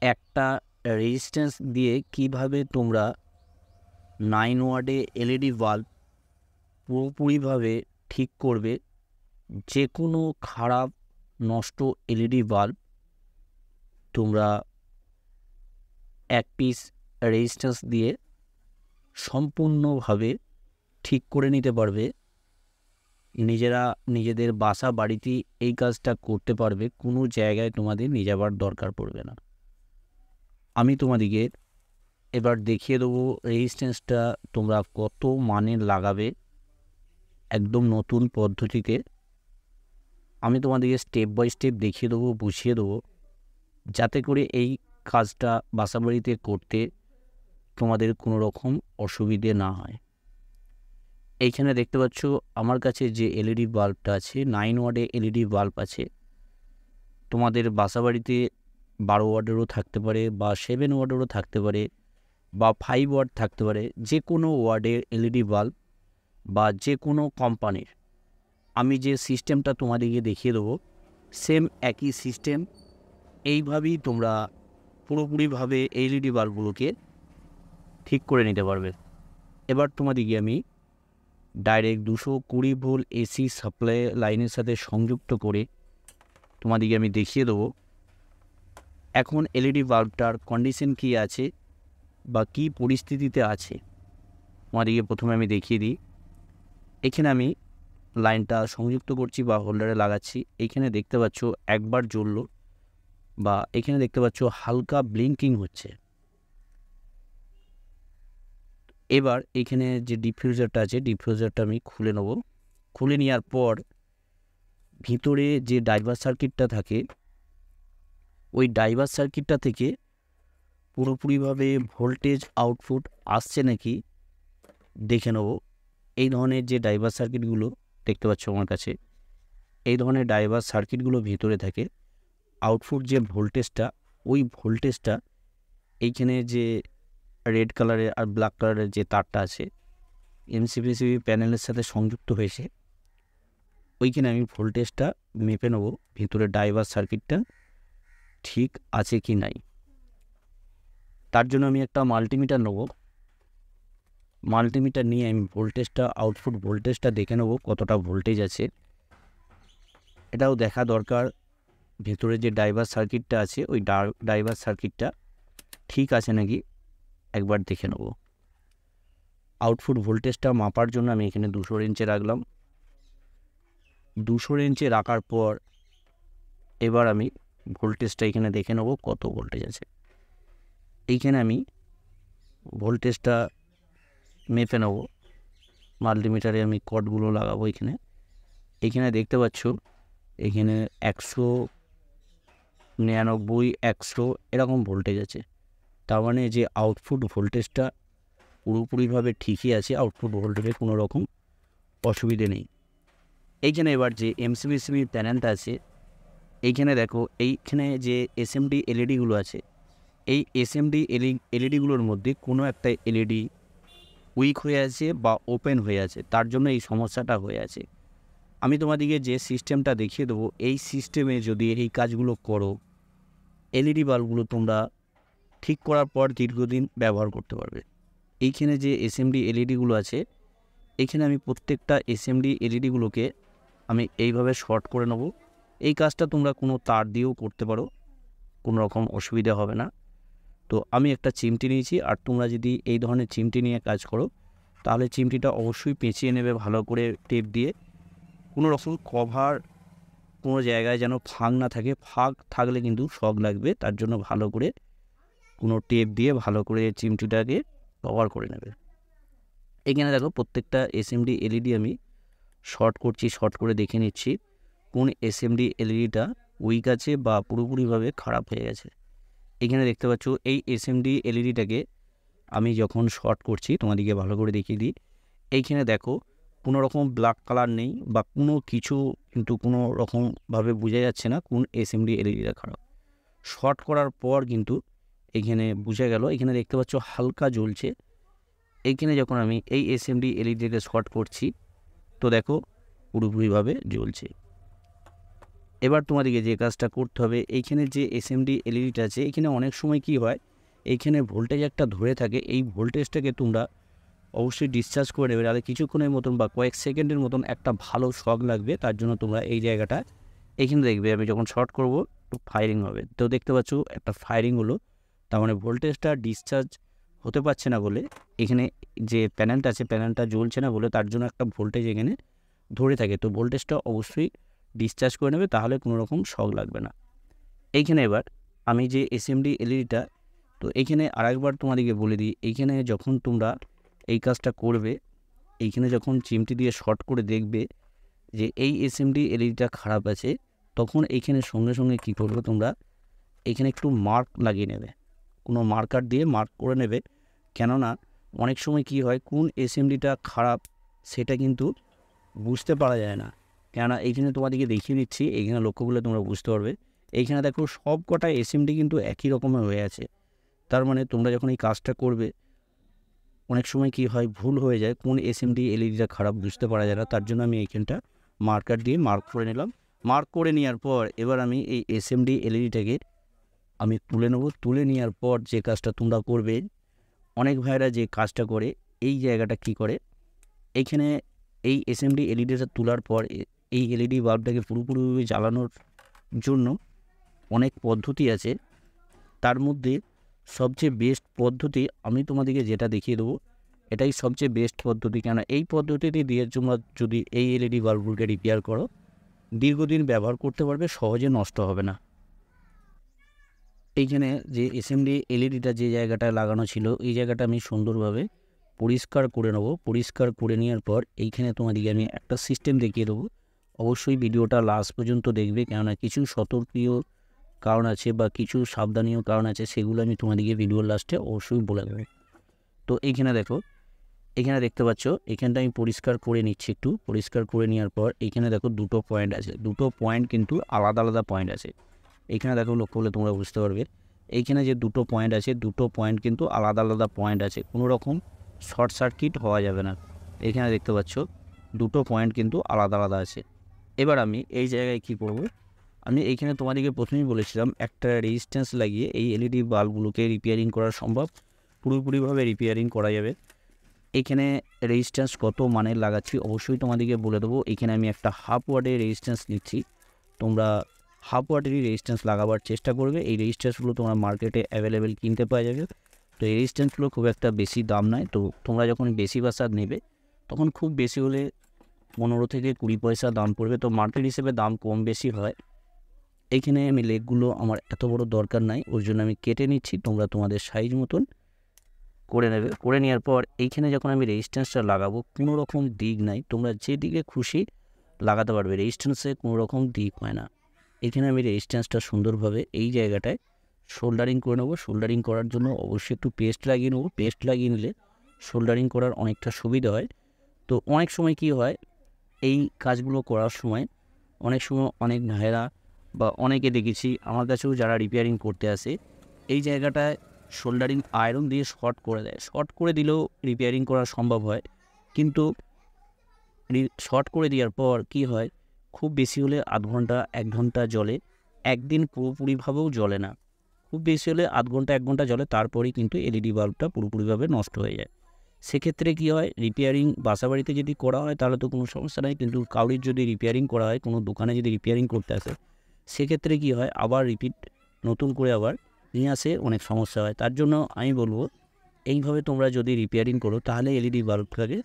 একটা রেজিস্ট্যান্স দিয়ে কিভাবে তোমরা 9 ওয়াটের এলইডি বাল্ব পুরোপুরিভাবে ঠিক করবে। যে কোনো খারাপ নষ্ট এলইডি বাল্ব তোমরা এক পিস রেজিস্ট্যান্স দিয়ে সম্পূর্ণভাবে ঠিক করে নিতে পারবে। নিজেরা নিজেদের বাসা বাড়িতেই এই কাজটা করতে পারবে, কোনো জায়গায় তোমাদের নিয়ে যাবার দরকার পড়বে না। আমি তোমাদিকে এবার দেখিয়ে দেবো রেজিস্ট্যান্সটা তোমরা কত মানের লাগাবে একদম নতুন পদ্ধতিতে। আমি তোমাদেরকে স্টেপ বাই স্টেপ দেখিয়ে দেবো, বুঝিয়ে দেবো, যাতে করে এই কাজটা বাসাবাড়িতে করতে তোমাদের কোনো রকম অসুবিধে না হয়। এইখানে দেখতে পাচ্ছ আমার কাছে যে এলইডি বাল্বটা আছে, 9 ওয়াটের এলইডি বাল্ব আছে। তোমাদের বাসাবাড়িতে 12 ওয়াটেরও থাকতে পারে, বা 7 ওয়াটেরও থাকতে পারে, বা 5 ওয়াট থাকতে পারে। যে কোনো ওয়াটের এলইডি বাল্ব বা যে কোনো কোম্পানির, আমি যে সিস্টেমটা তোমাদেরকে দেখিয়ে দেবো সেম একই সিস্টেম। এইভাবেই তোমরা পুরোপুরিভাবে এলইডি বাল্বগুলোকে ঠিক করে নিতে পারবে। এবার তোমাদেরকে আমি ডাইরেক্ট 220 ভোল্ট এসি সাপ্লাই লাইনের সাথে সংযুক্ত করে তোমাদেরকে আমি দেখিয়ে দেবো এখন এলইডি বাল্বটার কন্ডিশন কী আছে বা কী পরিস্থিতিতে আছে। তোমাদেরকে প্রথমে আমি দেখিয়ে দিই। এখানে আমি লাইনটা সংযুক্ত করছি বা হোল্ডারে লাগাচ্ছি। এইখানে দেখতে পাচ্ছ একবার জ্বললো, বা এখানে দেখতে পাচ্ছ হালকা ব্লিঙ্কিং হচ্ছে। এবার এখানে যে ডিফিউজারটা আছে, ডিফিউজারটা আমি খুলে নেব। খুলে নেওয়ার পর ভিতরে যে ডাইভার সার্কিটটা থাকে, ওই ডাইভার সার্কিটটা থেকে পুরোপুরিভাবে ভোল্টেজ আউটপুট আসছে নাকি দেখে নেব। এই ধরনের যে ডাইভার সার্কিটগুলো দেখতে পাচ্ছ আমার কাছে, এই ধরনের ডাইভার সার্কিটগুলো ভিতরে থাকে। আউটপুট যে ভোল্টেজটা, ওই ভোল্টেজটা এইখানে যে রেড কালারের আর ব্ল্যাক কালারের যে তারটা আছে এমসিপিসিবি প্যানেলের সাথে সংযুক্ত হয়েছে, ওইখানে আমি ভোল্টেজটা মেপে নেব ভিতরে ডাইভার সার্কিটটা ঠিক আছে কি নাই। তার জন্য আমি একটা মাল্টিমিটার নেব। মাল্টিমিটার নিয়ে আমি ভোল্টেজটা, আউটপুট ভোল্টেজটা দেখে নেব কতটা ভোল্টেজ আছে। এটাও দেখা দরকার ভেতরে যে ডাইভার সার্কিটটা আছে, ওই ডাইভার সার্কিটটা ঠিক আছে নাকি একবার দেখে নেব। আউটপুট ভোল্টেজটা মাপার জন্য আমি এখানে 200 রেঞ্জে রাখলাম। 200 রেঞ্জে রাখার পর এবার আমি ভোল্টেজটা এখানে দেখে নেব কত ভোল্টেজ আছে। এইখানে আমি ভোল্টেজটা মেপে নেব। মাল্টিমিটারে আমি কর্ডগুলো লাগাবো এখানে। এখানে দেখতে পাচ্ছ এখানে 199, 100 এরকম ভোল্টেজ আছে। তার মানে যে আউটপুট ভোল্টেজটা পুরোপুরিভাবে ঠিকই আছে, আউটপুট ভোল্টেজে কোনো রকম অসুবিধে নেই। এইখানে এবার যে এমসিবিসিবি প্যানেলটা আছে, এইখানে দেখো এইখানে যে এসএমডি এলইডিগুলো আছে, এই এসএমডি এলইডিগুলোর মধ্যে কোনো একটা এলইডি উইক হয়ে আছে বা ওপেন হয়ে আছে, তার জন্য এই সমস্যাটা হয়ে আছে। আমি তোমাদেরকে যে সিস্টেমটা দেখিয়ে দেবো, এই সিস্টেমে যদি এই কাজগুলো করো, এলইডি বাল্বগুলো তোমরা ঠিক করার পর দীর্ঘদিন ব্যবহার করতে পারবে। এইখানে যে এসএমডি এলইডিগুলো আছে, এইখানে আমি প্রত্যেকটা এসএমডি এলইডিগুলোকে আমি এইভাবে শর্ট করে নেব। এই কাজটা তোমরা কোনো তার দিয়েও করতে পারো, কোনো রকম অসুবিধা হবে না। তো আমি একটা চিমটি নিয়েছি, আর তোমরা যদি এই ধরনের চিমটি নিয়ে কাজ করো তাহলে চিমটিটা অবশ্যই পেঁচিয়ে নেবে ভালো করে টেপ দিয়ে। কোনো রকম কভার কোনো জায়গায় যেন ফাঁক না থাকে, ফাঁক থাকলে কিন্তু শক লাগবে। তার জন্য ভালো করে কোনো টেপ দিয়ে ভালো করে চিমটিটাকে কভার করে নেবে। এখানে দেখো প্রত্যেকটা এসএমডি এলইডি আমি শর্ট করছি, শর্ট করে দেখে নিচ্ছি কোন এসএমডি এলইডিটা উইক আছে বা পুরোপুরিভাবে খারাপ হয়ে গেছে। এখানে দেখতে পাচ্ছ এই এসএমডি এলইডিটাকে আমি যখন শর্ট করছি তোমাদেরকে ভালো করে দেখিয়ে দিই। এইখানে দেখো কোনো রকম ব্ল্যাক কালার নেই বা কোনো কিছু, কিন্তু কোনো রকমভাবে বোঝা যাচ্ছে না কোন এসএমডি এলইডিটা খারাপ। শর্ট করার পর কিন্তু এখানে বোঝা গেল, এখানে দেখতে পাচ্ছ হালকা জ্বলছে। এইখানে যখন আমি এই এসএমডি এলইডিটাকে শর্ট করছি তো দেখো পুরোপুরিভাবে জ্বলছে। এবার তোমাদেরকে যে কাজটা করতে হবে, এইখানে যে এসএমডি এলইডিটা আছে, এখানে অনেক সময় কি হয়, এইখানে ভোল্টেজ একটা ধরে থাকে, এই ভোল্টেজটাকে তোমরা অবশ্যই ডিসচার্জ করে নেবে, তাহলে কিছুক্ষণের মতন বা কয়েক সেকেন্ডের মতন একটা ভালো শক লাগবে। তার জন্য তোমরা এই জায়গাটা এইখানে দেখবে, আমি যখন শর্ট করব একটু ফায়ারিং হবে, তো দেখতে পাচ্ছ একটা ফায়ারিং হলো, তার মানে ভোল্টেজটা ডিসচার্জ হতে পারছে না বলে, এখানে যে প্যানেলটা আছে প্যানেলটা জ্বলছে না বলে, তার জন্য একটা ভোল্টেজ এখানে ধরে থাকে। তো ভোল্টেজটা অবশ্যই ডিসচার্জ করে নেবে, তাহলে কোনো রকম শক লাগবে না। এইখানে এবার আমি যে এসএমডি এলইডিটা, তো এইখানে আরেকবার তোমাদেরকে বলে দিই, এইখানে যখন তোমরা এই কাজটা করবে, এইখানে যখন চিমটি দিয়ে শর্ট করে দেখবে যে এই এসএমডি এলইডিটা খারাপ আছে, তখন এইখানে সঙ্গে সঙ্গে কী করবে, তোমরা এখানে একটু মার্ক লাগিয়ে নেবে, কোনো মার্কার দিয়ে মার্ক করে নেবে। কেননা অনেক সময় কি হয়, কোন এসএমডিটা খারাপ সেটা কিন্তু বুঝতে পারা যায় না। কেননা এইখানে তোমাদেরকে দেখিয়ে দিচ্ছি, এইখানে লক্ষ্য করলে তোমরা বুঝতে পারবে। এইখানে দেখো সব কটা এসএমডি কিন্তু একই রকমের হয়ে আছে, তার মানে তোমরা যখন এই কাজটা করবে অনেক সময় কি হয়, ভুল হয়ে যায়, কোন এসএমডি এলইডিটা খারাপ বুঝতে পারা যায় না। তার জন্য আমি এইখানটা মার্কার দিয়ে মার্ক করে নিলাম। মার্ক করে নেওয়ার পর এবার আমি এই এসএমডি এলইডিটাকে আমি তুলে নেব। তুলে নেওয়ার পর যে কাজটা তোমরা করবে, অনেক ভাইরা যে কাজটা করে, এই জায়গাটা কি করে, এইখানে এই এসএমডি এলইডিটা তোলার পর এই এলইডি বাল্বটাকে পুরোপুরিভাবে জ্বালানোর জন্য অনেক পদ্ধতি আছে, তার মধ্যে সবচেয়ে বেস্ট পদ্ধতি আমি তোমাদেরকে যেটা দেখিয়ে দেবো, এটাই সবচেয়ে বেস্ট পদ্ধতি। কেন এই পদ্ধতিটি দিয়ে তোমরা যদি এই এলইডি বাল্বগুলোকে রিপেয়ার করো, দীর্ঘদিন ব্যবহার করতে পারবে, সহজে নষ্ট হবে না। এইখানে যে এসএমডি এলইডিটা যে জায়গাটায় লাগানো ছিল, এই জায়গাটা আমি সুন্দরভাবে পরিষ্কার করে নেব। পরিষ্কার করে নেওয়ার পর এইখানে তোমাদেরকে আমি একটা সিস্টেম দেখিয়ে দেবো। অবশ্যই ভিডিওটা লাস্ট পর্যন্ত দেখবে, কেননা কিছু সতর্কীয় কারণ আছে বা কিছু সাবধানীয় কারণ আছে, সেগুলো আমি তোমাদেরকে ভিডিওর লাস্টে অবশ্যই বলে দেবো। তো এইখানে দেখো, এখানে দেখতে পাচ্ছ, এখানটা আমি পরিষ্কার করে নিচ্ছি। একটু পরিষ্কার করে নেওয়ার পর এইখানে দেখো দুটো পয়েন্ট আছে, দুটো পয়েন্ট কিন্তু আলাদা আলাদা পয়েন্ট আছে। এইখানে দেখো লক্ষ্য করলে তোমরা বুঝতে পারবে, এইখানে যে দুটো পয়েন্ট আছে, দুটো পয়েন্ট কিন্তু আলাদা আলাদা পয়েন্ট আছে, কোনো রকম শর্ট সার্কিট হওয়া যাবে না। এখানে দেখতে পাচ্ছ দুটো পয়েন্ট কিন্তু আলাদা আলাদা আছে। এবার আমি এই জায়গায় কি করব, আমি এইখানে তোমাদেরকে প্রথমেই বলেছিলাম একটা রেজিস্ট্যান্স লাগিয়ে এই এলইডি বাল্বগুলোকে রিপেয়ারিং করা সম্ভব, পুরোপুরিভাবে রিপেয়ারিং করা যাবে। এইখানে রেজিস্ট্যান্স কত মানের লাগাচ্ছি অবশ্যই তোমাদেরকে বলে দেবো। এখানে আমি একটা হাফ ওয়াটের রেজিস্ট্যান্স নিচ্ছি, তোমরা হাফ ওয়াটেরই রেজিস্ট্যান্স লাগাবার চেষ্টা করবে। এই রেজিস্ট্যান্সগুলো তোমরা মার্কেটে অ্যাভেলেবেল কিনতে পাওয়া যাবে। তো এই রেজিস্ট্যান্সগুলো খুব একটা বেশি দাম নয়, তো তোমরা যখন বেশি বাসার নেবে তখন খুব বেশি হলে 15 থেকে 20 পয়সা দাম পড়বে, তো মার্কেট হিসেবে দাম কম বেশি হয়। এইখানে আমি লেগগুলো আমার এত বড় দরকার নাই, ওর জন্য আমি কেটে নিচ্ছি, তোমরা তোমাদের সাইজ মতন করে নেবে। করে নেওয়ার পর এইখানে যখন আমি রেজিস্ট্যান্সটা লাগাবো, কোনো রকম দিক নাই, তোমরা যেদিকে খুশি লাগাতে পারবে, রেজিস্ট্যান্সে কোনো রকম দিক হয় না। এখানে আমি রেজিস্ট্যান্সটা সুন্দরভাবে এই জায়গাটায় শোল্ডারিং করে নেবো। শোল্ডারিং করার জন্য অবশ্যই একটু পেস্ট লাগিয়ে নেবো, পেস্ট লাগিয়ে নিলে শোল্ডারিং করার অনেকটা সুবিধা হয়। তো অনেক সময় কি হয়, এই কাজগুলো করার সময় অনেক সময় অনেক ভাইয়েরা বা অনেকে দেখেছি আমার কাছেও যারা রিপেয়ারিং করতে আসে, এই জায়গাটায় শোল্ডারিং আয়রন দিয়ে শর্ট করে দেয়। শর্ট করে দিলেও রিপেয়ারিং করা সম্ভব হয়, কিন্তু শর্ট করে দেওয়ার পর কি হয়, খুব বেশি হলে আধ ঘন্টা 1 ঘন্টা জলে, একদিন পুরোপুরিভাবেও জ্বলে না। খুব বেশি হলে আধ ঘন্টা 1 ঘন্টা জলে, তারপরেই কিন্তু এলইডি বাল্বটা পুরোপুরিভাবে নষ্ট হয়ে যায়। সেক্ষেত্রে কী হয়, রিপেয়ারিং বাসাবাড়িতে যদি করা হয় তাহলে তো কোনো সমস্যা নেই, কিন্তু কাউরির যদি রিপেয়ারিং করা হয়, কোনো দোকানে যদি রিপেয়ারিং করতে আসে, সেক্ষেত্রে কী হয়, আবার রিপিট নতুন করে আবার নিয়ে আসে, অনেক সমস্যা হয়। তার জন্য আমি বলবো, এইভাবে তোমরা যদি রিপেয়ারিং করো তাহলে এলইডি বাল্বটাকে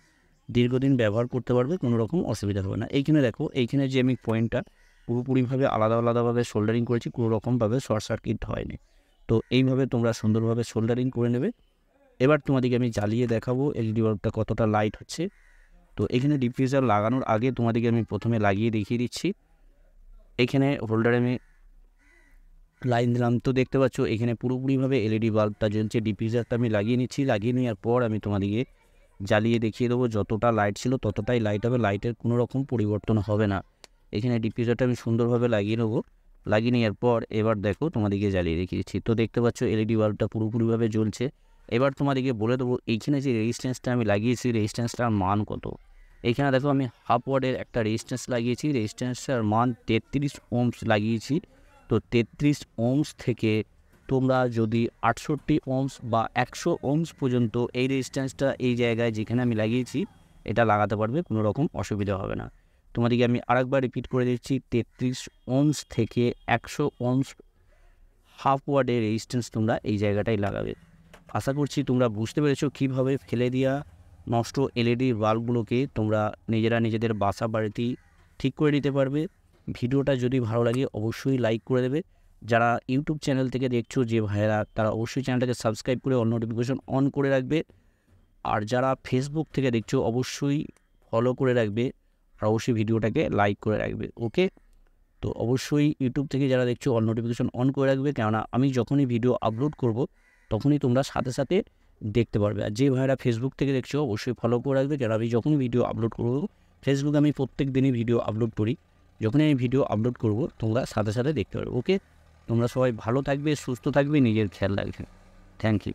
দীর্ঘদিন ব্যবহার করতে পারবে, কোনো রকম অসুবিধা হবে না। এইখানে দেখো, এইখানে যে আমি পয়েন্টটা পুরোপুরিভাবে আলাদা আলাদাভাবে সোল্ডারিং করেছি, কোনো রকমভাবে শর্ট সার্কিট হয়নি। তো এইভাবে তোমরা সুন্দরভাবে সোল্ডারিং করে নেবে। এবার তোমাদেরকে আমি জ্বালিয়ে দেখাবো এলইডি বাল্বটা কতটা লাইট হচ্ছে। তো এখানে ডিফিউজার লাগানোর আগে তোমাদেরকে আমি প্রথমে লাগিয়ে দেখিয়ে দিচ্ছি। এখানে হোল্ডারে আমি লাইন দিলাম, তো দেখতে পাচ্ছ এখানে পুরোপুরিভাবে এলইডি বাল্বটা জ্বলছে। ডিফিউজারটা আমি লাগিয়ে নিচ্ছি, লাগিয়ে নেওয়ার পর আমি তোমাদেরকে জ্বালিয়ে দেখিয়ে দেবো, যতটা লাইট ছিল ততটাই লাইট হবে, লাইটের কোনো রকম পরিবর্তন হবে না। এখানে ডিফিউজারটা আমি সুন্দরভাবে লাগিয়ে নেবো। লাগিয়ে নেওয়ার পর এবার দেখো তোমাদেরকে জ্বালিয়ে দেখিয়ে দিচ্ছি। তো দেখতে পাচ্ছ এলইডি বাল্বটা পুরোপুরিভাবে জ্বলছে। এবার তোমাদেরকে বলে দেবো এইখানে যে রেজিস্ট্যান্সটা আমি লাগিয়েছি, রেজিস্ট্যান্সটার মান কত। এইখানে দেখো আমি হাফ ওয়াটের একটা রেজিস্ট্যান্স লাগিয়েছি, রেজিস্ট্যান্সের মান 33 ওহমস লাগিয়েছি। তো 33 ওহমস থেকে তোমরা যদি 68 ওহমস বা 100 ওহমস পর্যন্ত এই রেজিস্ট্যান্সটা এই জায়গায় যেখানে আমি লাগিয়েছি এটা লাগাতে পারবে, কোনো রকম অসুবিধা হবে না। তোমাদেরকে আমি আরেকবার রিপিট করে দিচ্ছি, 33 ওহমস থেকে 100 ওহমস হাফ ওয়াটের রেজিস্ট্যান্স তোমরা এই জায়গাটায় লাগাবে। আশা করছি তোমরা বুঝতে পেরেছো কীভাবে ফেলে দেওয়া নষ্ট এলইডি বাল্বগুলোকে তোমরা নিজেরা নিজেদের বাসা বাড়িতেই ঠিক করে নিতে পারবে। ভিডিওটা যদি ভালো লাগে অবশ্যই লাইক করে দেবে। যারা ইউটিউব চ্যানেল থেকে দেখছো যে ভাইয়েরা, তারা অবশ্যই চ্যানেলটাকে সাবস্ক্রাইব করে অল নোটিফিকেশন অন করে রাখবে। আর যারা ফেসবুক থেকে দেখছো অবশ্যই ফলো করে রাখবে, আর অবশ্যই ভিডিওটাকে লাইক করে রাখবে। ওকে, তো অবশ্যই ইউটিউব থেকে যারা দেখছো অল নোটিফিকেশন অন করে রাখবে, কেননা আমি যখনই ভিডিও আপলোড করব তখনই তোমরা সাথে সাথে দেখতে পারবে। আর যে ভাইয়েরা ফেসবুক থেকে দেখছো অবশ্যই ফলো করে রাখবে, কেন আমি যখনই ভিডিও আপলোড করব, ফেসবুকে আমি প্রত্যেক দিনই ভিডিও আপলোড করি, যখনই আমি ভিডিও আপলোড করব তোমরা সাথে সাথে দেখতে পারবে। ওকে, তোমরা সবাই ভালো থাকবে, সুস্থ থাকবে, নিজের খেয়াল রাখবে। Thank you.